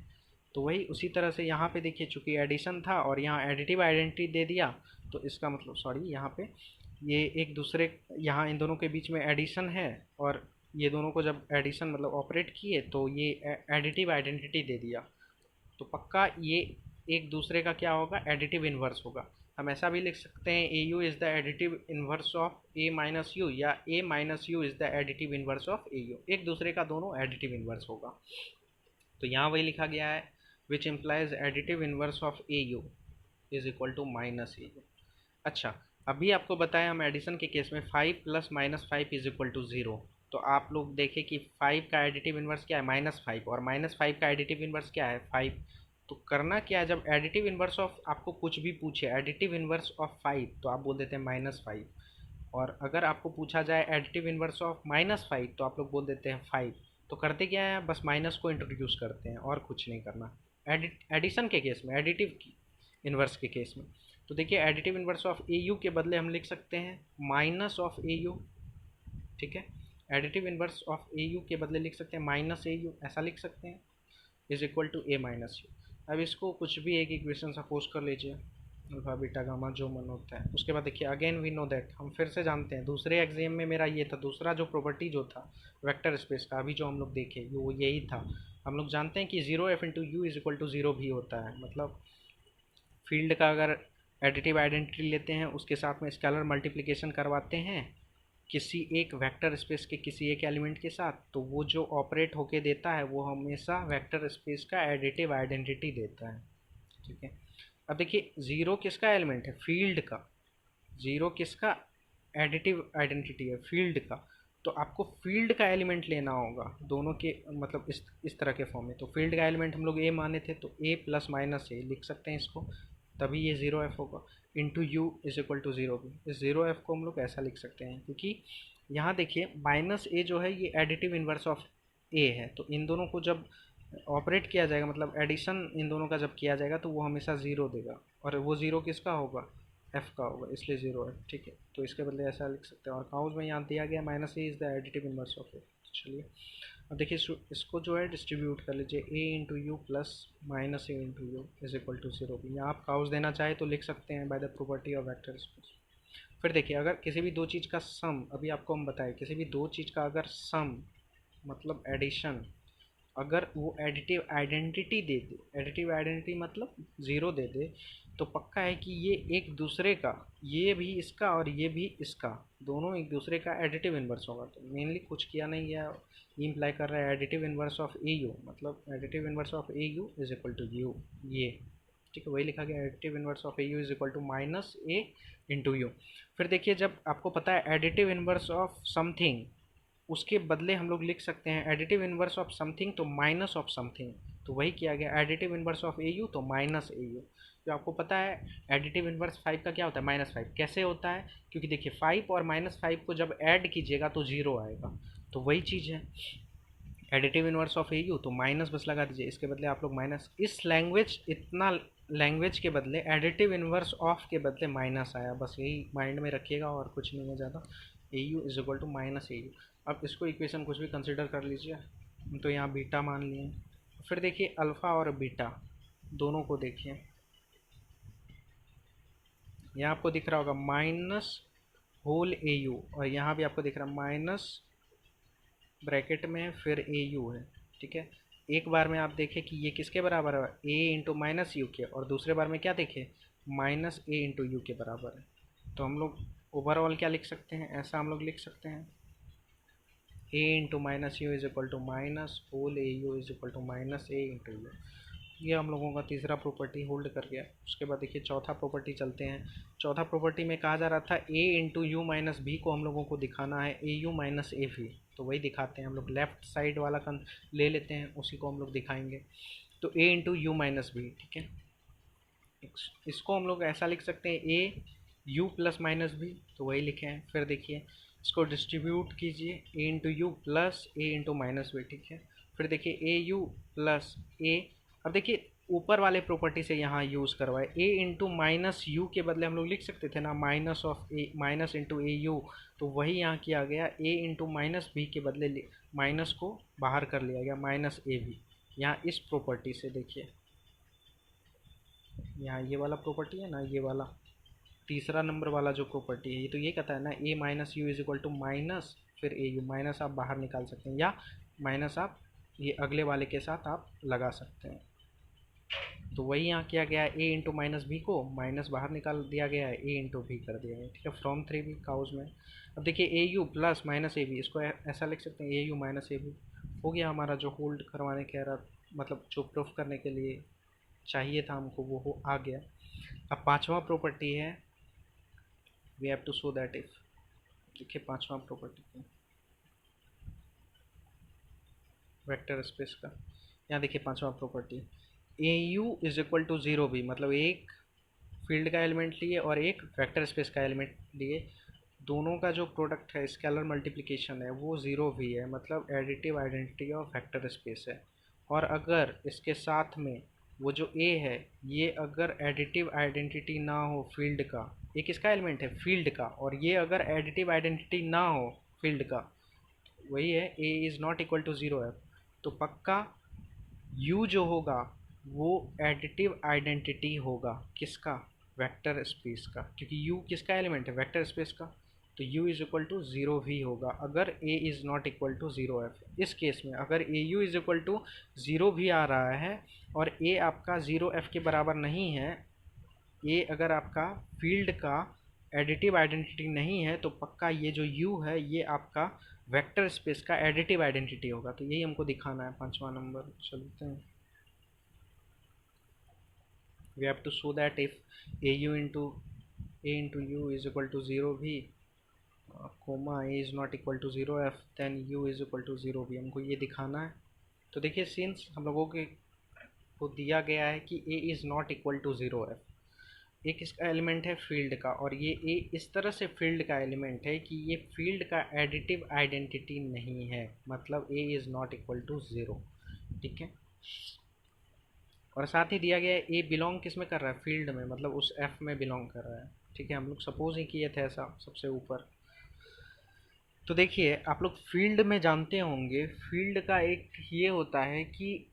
तो वही उसी तरह से यहाँ पे देखिए चूँकि एडिशन था और यहाँ एडिटिव आइडेंटिटी दे दिया, तो इसका मतलब सॉरी यहाँ पे ये एक दूसरे, यहाँ इन दोनों के बीच में एडिशन है और ये दोनों को जब एडिशन मतलब ऑपरेट किए तो ये एडिटिव आइडेंटिटी दे दिया, तो पक्का ये एक दूसरे का क्या होगा, एडिटिव इन्वर्स होगा। हम ऐसा भी लिख सकते हैं a u is the additive inverse of a minus u, या a minus u is the additive inverse of a u, एक दूसरे का दोनों एडिटिव इन्वर्स होगा। तो यहाँ वही लिखा गया है which implies additive inverse of a u is equal to minus a u. अच्छा, अभी आपको बताया हम एडिशन के केस में 5 plus minus 5 is equal to zero, तो आप लोग देखें कि 5 का एडिटिव इन्वर्स क्या है, -5, और -5 का एडिटिव इन्वर्स क्या है, 5। तो करना क्या है, जब एडिटिव इन्वर्स ऑफ आपको कुछ भी पूछे, एडिटिव इन्वर्स ऑफ 5 तो आप बोल देते हैं -5, और अगर आपको पूछा जाए एडिटिव इन्वर्स ऑफ -5 तो आप लोग बोल देते हैं 5। तो करते क्या है, बस माइनस को इंट्रोड्यूस करते हैं और कुछ नहीं करना। एडिशन के केस में, एडिटिव इन्वर्स के केस में, तो देखिए additive inverse of a you के बदले हम लिख सकते हैं माइनस ऑफ ए यू, ठीक है। Additive inverse of a you के बदले लिख सकते हैं माइनस ए यू, ऐसा लिख सकते हैं, is equal to a minus u. अब इसको कुछ भी एक इक्वेशन सपोज कर लीजिए, अल्फा बीटा गामा जो मन होता है। उसके बाद देखिए अगेन वी नो दैट, हम फिर से जानते हैं, दूसरे एग्जाम में मेरा ये था, दूसरा जो प्रॉपर्टी जो था वेक्टर स्पेस का, अभी जो हम लोग देखे वो यही था। हम लोग जानते हैं कि zero F into u is equal to zero V होता है, मतलब फील्ड का अगर एडिटिव आइडेंटिटी लेते हैं उसके साथ में स्केलर मल्टीप्लिकेशन करवाते हैं किसी एक वेक्टर स्पेस के किसी एक एलिमेंट के साथ, तो वो जो ऑपरेट होके देता है वो हमेशा वेक्टर स्पेस का एडिटिव आइडेंटिटी देता है, ठीक है। अब देखिए ज़ीरो किसका एलिमेंट है, फील्ड का। ज़ीरो किसका एडिटिव आइडेंटिटी है, फील्ड का। तो आपको फील्ड का एलिमेंट लेना होगा दोनों के, मतलब इस तरह के फॉर्म में। तो फील्ड का एलिमेंट हम लोग ए माने थे, तो ए प्लस माइनस ए लिख सकते हैं इसको, तभी ये ज़ीरो एफ होगा। Into u is equal to zero V, इस ज़ीरो एफ को हम लोग ऐसा लिख सकते हैं, क्योंकि यहाँ देखिए माइनस ए जो है ये एडिटिव इन्वर्स ऑफ ए है, तो इन दोनों को जब ऑपरेट किया जाएगा, मतलब एडिशन इन दोनों का जब किया जाएगा तो वो हमेशा ज़ीरो देगा, और वो ज़ीरो किसका होगा, एफ का होगा, इसलिए ज़ीरो है, ठीक है। तो इसके बदले ऐसा लिख सकते हैं, और काउज में यहाँ दिया गया minus a is the additive inverse of a. चलिए अब देखिए इसको जो है डिस्ट्रीब्यूट कर लीजिए, a into u plus minus a into u is equal to zero भी। यहाँ आप काउज देना चाहे तो लिख सकते हैं by the property of vector space. फिर देखिए अगर किसी भी दो चीज़ का सम, अभी आपको हम बताएं, किसी भी दो चीज़ का अगर सम मतलब एडिशन, अगर वो एडिटिव आइडेंटिटी दे दे, एडिटिव आइडेंटिटी मतलब ज़ीरो दे दे, तो पक्का है कि ये एक दूसरे का, ये भी इसका और ये भी इसका, दोनों एक दूसरे का एडिटिव इन्वर्स होगा। तो मेनली कुछ किया नहीं गया, ये इम्प्लाई कर रहा है additive inverse of a u, मतलब additive inverse of a u is equal to u, ये ठीक है, वही लिखा गया, additive inverse of a u is equal to minus a into u. फिर देखिए जब आपको पता है एडिटिव इन्वर्स ऑफ समथिंग, उसके बदले हम लोग लिख सकते हैं एडिटिव इन्वर्स ऑफ समथिंग तो माइनस ऑफ समथिंग, तो वही किया गया, additive inverse of a you तो माइनस ए यू। जो आपको पता है एडिटिव इन्वर्स 5 का क्या होता है, -5। कैसे होता है, क्योंकि देखिए 5 और -5 को जब ऐड कीजिएगा तो ज़ीरो आएगा, तो वही चीज़ है additive inverse of a you, तो माइनस बस लगा दीजिए, इसके बदले आप लोग माइनस, इस लैंग्वेज इतना लैंग्वेज के बदले एडिटिव इन्वर्स ऑफ के बदले माइनस आया, बस यही माइंड में रखिएगा और कुछ नहीं है ज़्यादा। A u is equal to minus a u. अब इसको इक्वेशन कुछ भी कंसिडर कर लीजिए, तो यहाँ बीटा मान लिए। फिर देखिए अल्फ़ा और बीटा दोनों को देखिए, यहाँ आपको दिख रहा होगा माइनस होल ए यू, और यहाँ भी आपको दिख रहा है माइनस ब्रैकेट में फिर ए यू है, ठीक है। एक बार में आप देखें कि ये किसके बराबर है, ए इंटू माइनस यू के, और दूसरे बार में क्या देखें माइनस ए इंटू यू के बराबर है। तो हम लोग ओवरऑल क्या लिख सकते हैं, ऐसा हम लोग लिख सकते हैं, a into minus u is equal to minus whole a u is equal to minus a into u. ये हम लोगों का तीसरा प्रॉपर्टी होल्ड कर गया। उसके बाद देखिए चौथा प्रॉपर्टी चलते हैं। चौथा प्रॉपर्टी में कहा जा रहा था ए इंटू यू माइनस बी को हम लोगों को दिखाना है ए यू माइनस ए वी, तो वही दिखाते हैं हम लोग, लेफ्ट साइड वाला ले लेते हैं, उसी को हम लोग दिखाएंगे। तो a into u minus v, ठीक है, इसको हम लोग ऐसा लिख सकते हैं a u plus minus v, तो वही लिखे हैं। फिर देखिए इसको डिस्ट्रीब्यूट कीजिए, a into u plus a into minus v, ठीक है। फिर देखिए ए यू प्लस ए, अब देखिए ऊपर वाले प्रॉपर्टी से यहाँ यूज़ करवाए, ए इंटू माइनस यू के बदले हम लोग लिख सकते थे ना minus of a, minus into a you, तो वही यहाँ किया गया, ए इंटू माइनस बी के बदले माइनस को बाहर कर लिया गया, माइनस ए बी। यहाँ इस प्रॉपर्टी से देखिए, यहाँ ये वाला प्रॉपर्टी है ना, ये वाला तीसरा नंबर वाला जो प्रॉपर्टी है, ये तो ये कहता है ना a minus u is equal to minus फिर ए यू, माइनस आप बाहर निकाल सकते हैं, या माइनस आप ये अगले वाले के साथ आप लगा सकते हैं। तो वही यहाँ किया गया है, ए इंटू माइनस बी को माइनस बाहर निकाल दिया गया है, ए इंटू बी कर दिया गया, ठीक है, फ्रॉम 3 बी काउज में। अब देखिए a u plus minus a v, इसको ऐसा लिख सकते हैं a u minus a v. हो गया हमारा जो होल्ड करवाने कह रहा, मतलब जो प्रूफ करने के लिए चाहिए था हमको, वो हो आ गया। अब पांचवा प्रॉपर्टी है, we have to show that if, देखिए पांचवा प्रॉपर्टी वेक्टर स्पेस का, यहाँ देखिए पांचवा property a u is equal to zero V, मतलब एक फील्ड का एलिमेंट लिए और एक वेक्टर स्पेस का एलिमेंट लिए, दोनों का जो प्रोडक्ट है स्केलर मल्टीप्लिकेशन है वो ज़ीरो भी है, मतलब additive identity of vector space है। और अगर इसके साथ में वो जो ए है ये अगर एडिटिव आइडेंटिटी ना हो फील्ड का, ये किसका एलिमेंट है, फील्ड का, और ये अगर एडिटिव आइडेंटिटी ना हो फील्ड का, वही है a is not equal to zero F, तो पक्का यू जो होगा वो एडिटिव आइडेंटिटी होगा किसका, वेक्टर स्पेस का, क्योंकि यू किसका एलिमेंट है, वेक्टर स्पेस का। तो u is equal to zero v होगा अगर a is not equal to zero f. इस केस में अगर a u is equal to zero v आ रहा है और a आपका ज़ीरो एफ के बराबर नहीं है, a अगर आपका फील्ड का एडिटिव आइडेंटिटी नहीं है, तो पक्का ये जो u है ये आपका वेक्टर स्पेस का एडिटिव आइडेंटिटी होगा। तो यही हमको दिखाना है। 5वां नंबर चलते हैं। we have to show that if au into a into u is equal to 0 भी coma a is not equal to 0 f then u is equal to 0 भी, हमको ये दिखाना है। तो देखिए सिंस हम लोगों के को दिया गया है कि a is not equal to 0 f, एक इसका एलिमेंट है फील्ड का, और ये ए इस तरह से फील्ड का एलिमेंट है कि ये फील्ड का एडिटिव आइडेंटिटी नहीं है, मतलब a is not equal to zero. ठीक है, और साथ ही दिया गया है ए बिलोंग किस में कर रहा है, फील्ड में, मतलब उस एफ में बिलोंग कर रहा है। ठीक है, हम लोग सपोज ही किए थे ऐसा सबसे ऊपर। तो देखिए आप लोग फील्ड में जानते होंगे, फील्ड का एक ये होता है कि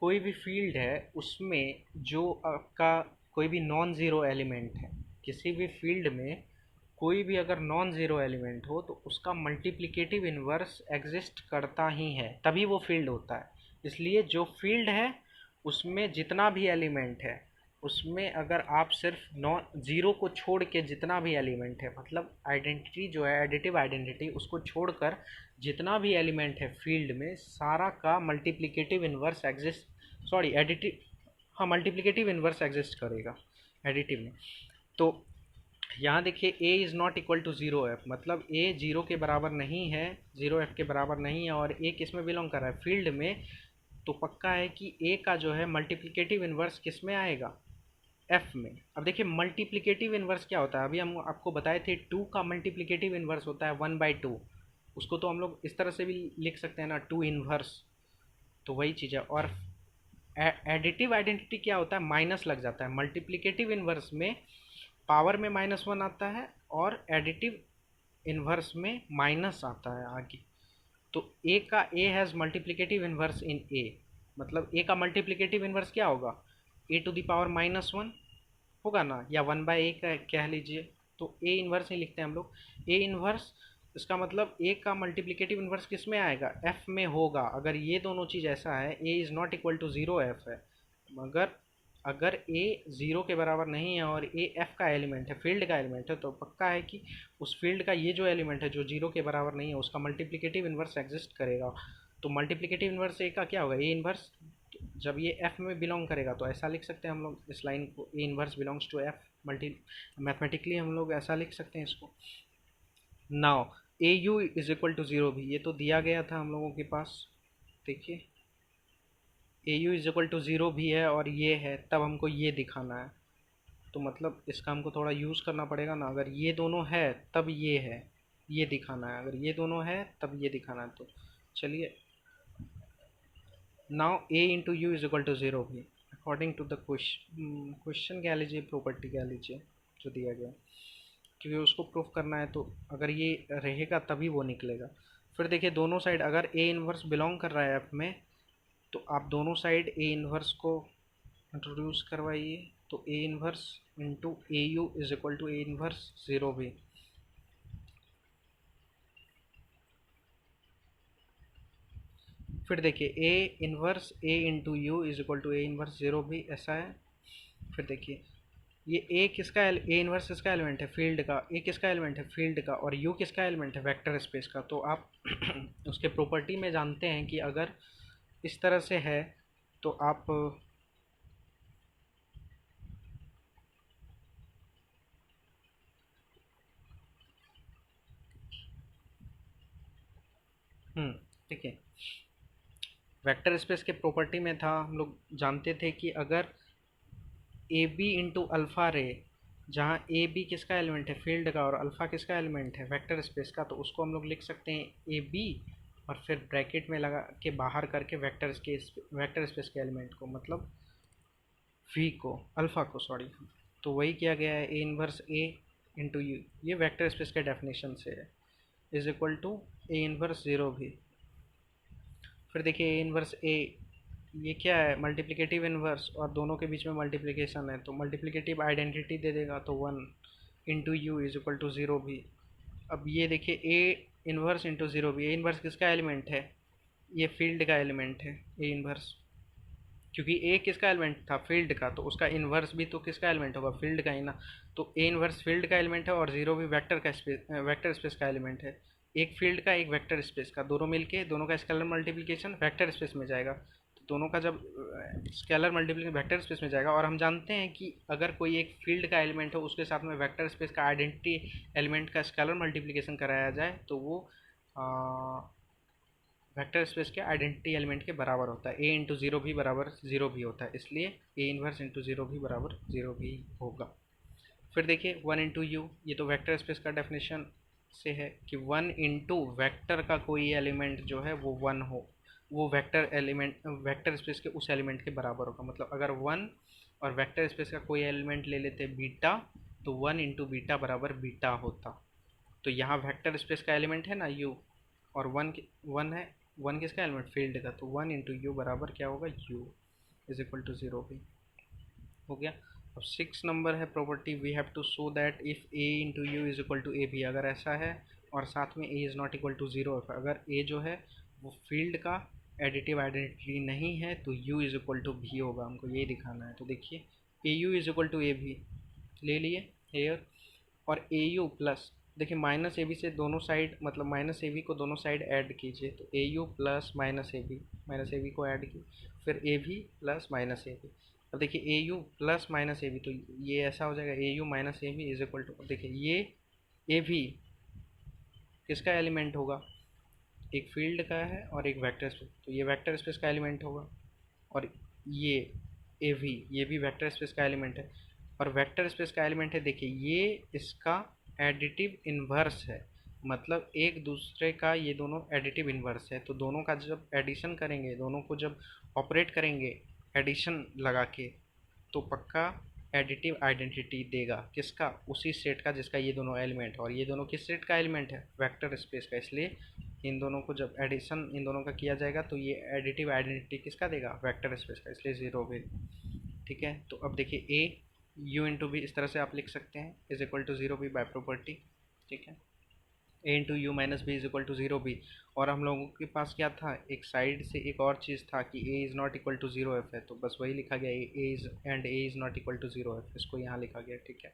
कोई भी फील्ड है उसमें जो आपका कोई भी नॉन ज़ीरो एलिमेंट है, किसी भी फील्ड में कोई भी अगर नॉन ज़ीरो एलिमेंट हो तो उसका मल्टीप्लिकेटिव इन्वर्स एग्जिस्ट करता ही है, तभी वो फील्ड होता है। इसलिए जो फील्ड है उसमें जितना भी एलिमेंट है उसमें अगर आप सिर्फ नॉन ज़ीरो को छोड़ के जितना भी एलिमेंट है, मतलब आइडेंटिटी जो है एडिटिव आइडेंटिटी, उसको छोड़कर जितना भी एलिमेंट है फील्ड में सारा का multiplicative inverse exist, sorry additive, हाँ मल्टीप्लिकेटिव इन्वर्स एग्जिस्ट करेगा एडिटिव में। तो यहाँ देखिए a is not equal to zero F, मतलब a ज़ीरो के बराबर नहीं है, ज़ीरो एफ के बराबर नहीं है, और a किस में बिलोंग कर रहा है, फील्ड में। तो पक्का है कि a का जो है मल्टीप्लिकेटिव इन्वर्स किस में आएगा, f में। अब देखिए मल्टीप्लिकेटिव इन्वर्स क्या होता है, अभी हम आपको बताए थे 2 का मल्टीप्लिकेटिव इन्वर्स होता है 1/2, उसको तो हम लोग इस तरह से भी लिख सकते हैं ना, 2 इन्वर्स, तो वही चीज़ है। और एडिटिव आइडेंटिटी क्या होता है, माइनस लग जाता है, मल्टीप्लिकेटिव इन्वर्स में पावर में -1 आता है और एडिटिव इन्वर्स में माइनस आता है आगे। तो ए हैज़ मल्टीप्लिकेटिव इन्वर्स इन ए, मतलब ए का मल्टीप्लिकेटिव इन्वर्स क्या होगा, ए टू द पावर -1 होगा ना, या 1/a का कह लीजिए। तो ए इन्वर्स ही लिखते हैं हम लोग, ए इन्वर्स, इसका मतलब ए का मल्टीप्लिकेटिव इन्वर्स किस में आएगा, एफ में होगा। अगर ये दोनों चीज़ ऐसा है, a is not equal to zero F है, मगर अगर ए ज़ीरो के बराबर नहीं है और ए एफ का एलिमेंट है, फील्ड का एलिमेंट है, तो पक्का है कि उस फील्ड का ये जो एलिमेंट है जो ज़ीरो के बराबर नहीं है उसका मल्टीप्लिकेटिव इन्वर्स एग्जिस्ट करेगा। तो मल्टीप्लिकेटिव इन्वर्स ए का क्या होगा, ए इन्वर्स, जब ये एफ में बिलोंग करेगा तो ऐसा लिख सकते हैं हम लोग इस लाइन को, a inverse belongs to f, multi mathematically हम लोग ऐसा लिख सकते हैं इसको। Now a u is equal to zero v, ये तो दिया गया था हम लोगों के पास। देखिए a u is equal to zero v है और ये है, तब हमको ये दिखाना है। तो मतलब इसका हमको थोड़ा यूज़ करना पड़ेगा ना, अगर ये दोनों है तब ये है, ये दिखाना है, अगर ये दोनों है तब ये दिखाना है। तो चलिए now a into u is equal to zero V according to the question कह लीजिए, प्रॉपर्टी कह लीजिए जो दिया गया, क्योंकि उसको प्रूफ करना है। तो अगर ये रहेगा तभी वो निकलेगा। फिर देखिए दोनों साइड अगर ए इन्वर्स बिलोंग कर रहा है एफ में, तो आप दोनों साइड ए इन्वर्स को इंट्रोड्यूस करवाइए। तो a inverse into a u is equal to a inverse zero भी। फिर देखिए a inverse a into u is equal to a inverse zero v, ऐसा है। फिर देखिए ये ए किसका, ए इन्वर्स किसका एलिमेंट है, फील्ड का, ए किसका एलिमेंट है, फील्ड का, और यू किसका एलिमेंट है, वेक्टर स्पेस का। तो आप उसके प्रॉपर्टी में जानते हैं कि अगर इस तरह से है तो आप देखिए वेक्टर स्पेस के प्रॉपर्टी में था, हम लोग जानते थे कि अगर ए बी इंटू अल्फ़ा रे, जहाँ ए बी किसका एलिमेंट है, फील्ड का, और अल्फ़ा किसका एलिमेंट है, वेक्टर स्पेस का, तो उसको हम लोग लिख सकते हैं ए बी और फिर ब्रैकेट में लगा के बाहर करके वेक्टर स्पेस के एलिमेंट को, मतलब वी को, अल्फ़ा को सॉरी। तो वही किया गया है, a inverse a into u, ये वेक्टर स्पेस के डेफिनेशन से है, is equal to a inverse zero भी। फिर देखिए ए इन्वर्स ए, ये क्या है, मल्टीप्लिकेटिव इन्वर्स, और दोनों के बीच में मल्टीप्लिकेशन है तो मल्टीप्लिकेटिव आइडेंटिटी दे देगा, तो one into u is equal to zero V. अब ये देखिए ए इन्वर्स इंटू ज़ीरो भी, ए इन्वर्स किसका एलिमेंट है, ये फील्ड का एलिमेंट है ए इन्वर्स, क्योंकि ए किसका एलिमेंट था, फील्ड का, तो उसका इन्वर्स भी तो किसका एलिमेंट होगा, फील्ड का ही ना। तो ए इन्वर्स फील्ड का एलिमेंट है और ज़ीरो भी वेक्टर स्पेस का एलिमेंट है। एक फील्ड का एक वेक्टर स्पेस का, दोनों मिलके दोनों का स्केलर मल्टीप्लिकेशन वेक्टर स्पेस में जाएगा। तो दोनों का जब स्केलर मल्टीप्लिकेशन वेक्टर स्पेस में जाएगा, और हम जानते हैं कि अगर कोई एक फील्ड का एलिमेंट हो उसके साथ में वेक्टर स्पेस का आइडेंटिटी एलिमेंट का स्केलर मल्टीप्लिकेशन कराया जाए तो वो वेक्टर स्पेस के आइडेंटिटी एलिमेंट के बराबर होता है। ए इंटू ज़ीरो भी बराबर ज़ीरो भी होता है, इसलिए ए इन्वर्स इंटू ज़ीरो भी बराबर ज़ीरो भी होगा। फिर देखिए वन इंटू यू, ये तो वेक्टर स्पेस का डेफिनेशन से है कि वन इंटू वेक्टर का कोई एलिमेंट जो है वो वन हो, वो वेक्टर स्पेस के उस एलिमेंट के बराबर होगा। मतलब अगर वन और वेक्टर स्पेस का कोई एलिमेंट ले लेते बीटा, तो वन इंटू बीटा बराबर बीटा होता। तो यहाँ वेक्टर स्पेस का एलिमेंट है ना यू, और वन है, वन किसका एलिमेंट, फील्ड का, तो वन इंटू यू बराबर क्या होगा, u is equal to zero v हो गया। अब 6 नंबर है property, we have to show that if a into u is equal to a v, अगर ऐसा है और साथ में a is not equal to zero, अगर ए जो है वो फील्ड का एडिटिव आइडेंटिटी नहीं है तो यू इज इक्वल टू भी होगा, हमको ये दिखाना है। तो देखिए a u is equal to a भी ले लिए हेयर, और ए यू प्लस, देखिए माइनस ए बी से दोनों साइड, मतलब माइनस ए बी को दोनों साइड ऐड कीजिए, तो a u plus minus a v को ऐड की, फिर ए भी प्लस माइनस ए बी। अब देखिए a u plus minus a v, तो ये ऐसा हो जाएगा a u minus a v is equal to, देखिए ये ए भी किसका एलिमेंट होगा, एक फील्ड का है और एक वेक्टर स्पेस, तो ये वेक्टर स्पेस का एलिमेंट होगा। और ये ए भी, ये भी वेक्टर स्पेस का एलिमेंट है, और वेक्टर स्पेस का एलिमेंट है, देखिए ये इसका एडिटिव इन्वर्स है, मतलब एक दूसरे का ये दोनों एडिटिव इन्वर्स है। तो दोनों का जब एडिशन करेंगे, दोनों को जब ऑपरेट करेंगे एडिशन लगा के, तो पक्का एडिटिव आइडेंटिटी देगा, किसका, उसी सेट का जिसका ये दोनों एलिमेंट है। और ये दोनों किस सेट का एलिमेंट है, वेक्टर स्पेस का, इसलिए इन दोनों को जब एडिशन इन दोनों का किया जाएगा तो ये एडिटिव आइडेंटिटी किसका देगा, वेक्टर स्पेस का, इसलिए ज़ीरो भी। ठीक है, तो अब देखिए ए यू इंटू भी इस तरह से आप लिख सकते हैं, is equal to zero v by property. ठीक है, a into u minus B is equal to zero भी। और हम लोगों के पास क्या था, एक साइड से एक और चीज़ था कि a is not equal to zero F है, तो बस वही लिखा गया, a is not equal to zero f, इसको यहाँ लिखा गया। ठीक है,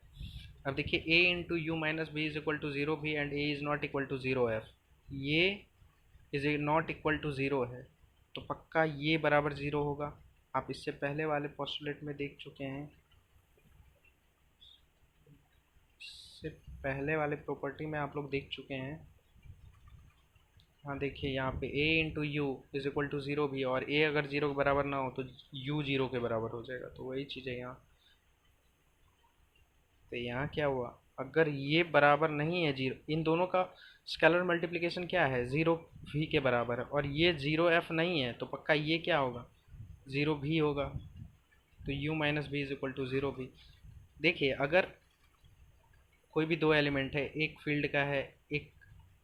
अब देखिए a into u minus B is equal to zero v and a is not equal to zero f, ये is not equal to zero है, तो पक्का ये बराबर ज़ीरो होगा। आप इससे पहले वाले पोस्टुलेट में देख चुके हैं, इससे पहले वाले प्रॉपर्टी में आप लोग देख चुके हैं। हाँ देखिए यहाँ पे a into u is equal to zero भी, और a अगर ज़ीरो के बराबर ना हो तो u ज़ीरो के बराबर हो जाएगा, तो वही चीज़ है यहाँ। तो यहाँ क्या हुआ, अगर ये बराबर नहीं है जीरो, इन दोनों का स्केलर मल्टीप्लिकेशन क्या है, ज़ीरो भी के बराबर है, और ये ज़ीरो एफ नहीं है, तो पक्का ये क्या होगा, ज़ीरो भी होगा। तो u माइनस भी इज इक्वल टू ज़ीरो भी। देखिए अगर कोई भी दो एलिमेंट है, एक फील्ड का है, एक,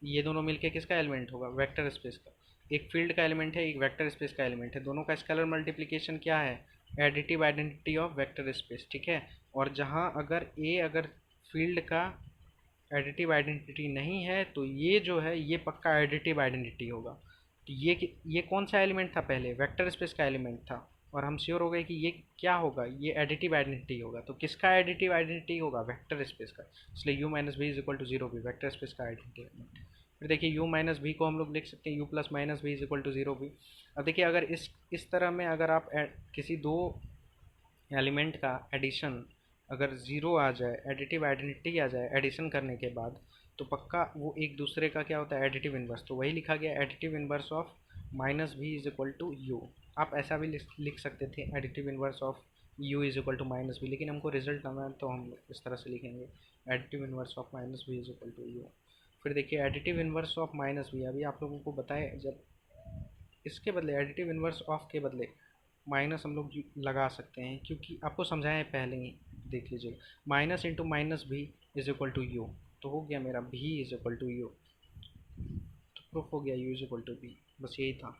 ये दोनों मिलके किसका एलिमेंट होगा, वेक्टर स्पेस का, एक फील्ड का एलिमेंट है, एक वेक्टर स्पेस का एलिमेंट है, दोनों का स्केलर मल्टीप्लिकेशन क्या है, additive identity of vector space. ठीक है, और जहाँ अगर फील्ड का एडिटिव आइडेंटिटी नहीं है तो ये जो है ये पक्का एडिटिव आइडेंटिटी होगा। तो ये कौन सा एलिमेंट था, पहले वेक्टर स्पेस का एलिमेंट था, और हम श्योर हो गए कि ये क्या होगा, ये एडिटिव आइडेंटिटी होगा। तो किसका एडिटिव आइडेंटिटी होगा, वेक्टर स्पेस का, इसलिए u minus B is equal to zero V, vector space का आइडेंटिटी एलिमेंट। फिर देखिए यू माइनस बी को हम लोग लिख सकते हैं u plus minus B is equal to zero V. अब देखिए अगर इस तरह में अगर आप किसी दो एलिमेंट का एडिशन अगर ज़ीरो आ जाए, एडिटिव आइडेंटिटी आ जाए एडिशन करने के बाद, तो पक्का वो एक दूसरे का क्या होता है, एडिटिव इन्वर्स। तो वही लिखा गया एडिटिव इन्वर्स ऑफ माइनस भी इज इक्वल टू यू। आप ऐसा भी लिख सकते थे additive inverse of u is equal to minus b, लेकिन हमको रिजल्ट लाना है तो हम इस तरह से लिखेंगे additive inverse of minus B is equal to u. फिर देखिए एडिटिव इन्वर्स ऑफ माइनस भी, अभी आप लोगों को बताया, जब इसके बदले एडिटिव इन्वर्स ऑफ के बदले माइनस हम लोग लगा सकते हैं, क्योंकि आपको समझाया है पहले ही, देख लीजिएगा, माइनस इंटू माइनस भी इज इक्वल टू यू, तो हो गया मेरा भी इज इक्वल टू यू, तो प्रूफ हो गया U is equal to B, बस यही था।